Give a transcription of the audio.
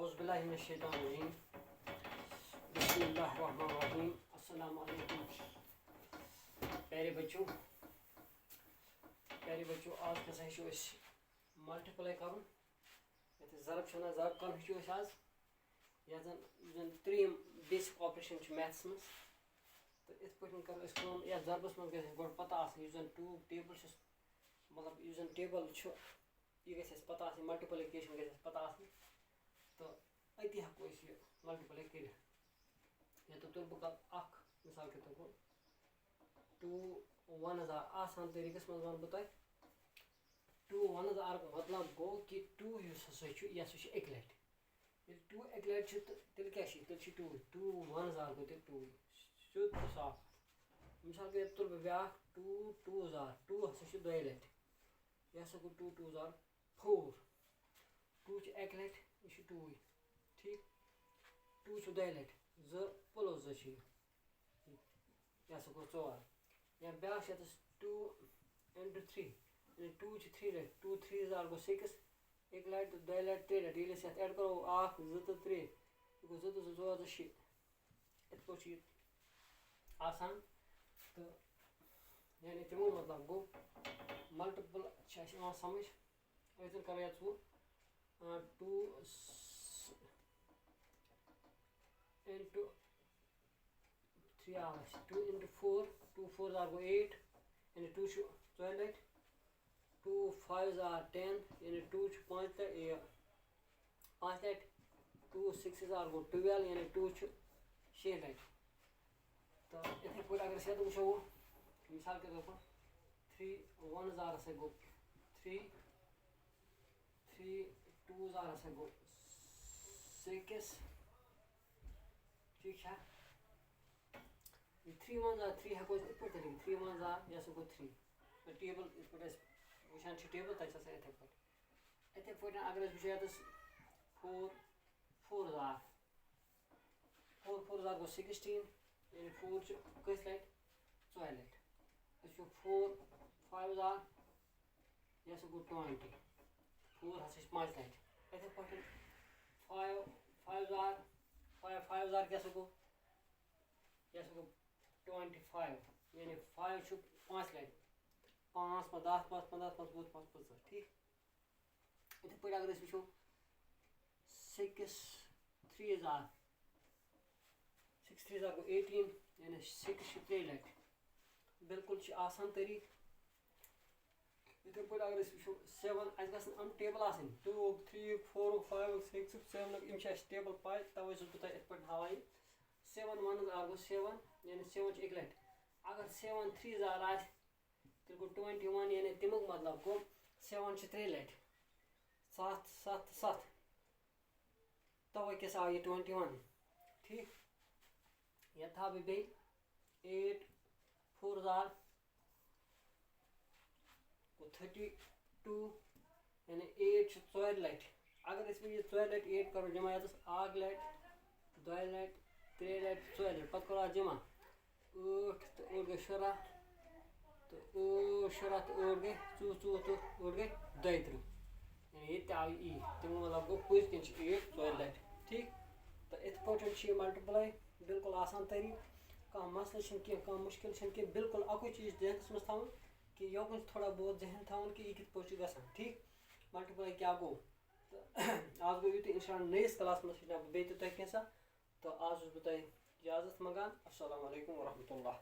औज़ुबिल्लाहिमिनश्शैतानिर्रजीम बिस्मिल्लाहिर्रहमानिर्रहीम। अस्सलामु अलैकुम प्यारे बच्चों, आज कैसा है मल्टीप्लाई कर ज़रब ज़रब कर आज यह त्रीम बेसिक ऑपरेशन मैथ्स मज तो इत पे करो या ज़रबस मज गो पता टू टेबल मतलब टेबल यह गस पता मल्टीप्लिकेशन गस पता तो अति हको मल्टीप्लाई कर तुल बह मिसाल के तौर पर 2 1 आसान तरीकस मज वन बह 2 1 मतलब गो कि 2 यह एक लट 2 एक लट तेल क्या तेल 2 1 गो तेल 2 शुद्ध साफ मिसाल के तुल बह ब्या 2 2 दो लट यह गो 2 2 4 2 एक लट यह 2 ठीक 2 दो लट प्लस 2 यह गो 4 या ब्या 2 into 3 2 3 लट 2 3 गो 6 एक लट 2 लट 3 लट ये एड करो 1 2 तो 3 गो 2 2 4 6 इत पे आसान तो यानी तमो मतलब गो मल्टीपल समझ अतन कर 2 into 3 2 into 4 2 4 गो 8 यानी 2 12 लट 2 5 10 यानी 2 5 लट 2 6 गो 12 यानी 2 6 लट तो इथे पे अगर से वो मिसाल के तौर पर 3 1 गो 3 3 2 गो 6 ठीक है 3 1 3 हको इत पे 3 1 यह गो 3 टेबल इत पे वुचान टेबल तक इथे पे अगर वो 4 4 गो 16 यानी 4 कस लट 4 लट 4 5 यह गो 20 4 5 लट इथे पे 5 5 क्या गो 25 यानी 5 5 लट 5 10 5 15 5 5 5 ठीक इथे पे अगर वो 6 3 गो 18 यानी 6 3 लट बिल्कुल आसान तरीक इथे पे अगर वो 7 गन टेबल 2 3 4 5 6 7 टेबल पाए तवे बह इत पे हावान 7 1 गो 7 यानी 7 एक लट अगर 7 3 तेल गो 21 यानी तमुक मतलब गो 7 3 लट 7 7 7 तवे किस आव यह 21 ठीक यह था बे 8 4 गो 32 यानी 8 4 लट अगर ये 4 लट 8 करो जमा 1 लट 2 लट 3 लट 4 लट पत करो जमा 8 तो 8 गई 17 तो 17 तो 8 गई 4 4 तो 8 गई 32 यानी ये आव तम मतलब गो पुज कन 8 4 लट ठीक तो इत पे मल्टीप्लाई बिल्कुल आसान तरीक कह मसल कह मुश्किल बिल्कुल अकु चीज जहनस मज थवन कि योकन थोड़ा बहुत जहन थवन कि यह कित पे गसान ठीक मल्टीप्लाई क्या गो तो आज गो यु इंशाल्लाह नयस क्लास मज बे तो कैसा तो आज बह इजाजत मंगान। अस्सलामु अलैकुम वरहमतुल्लाह।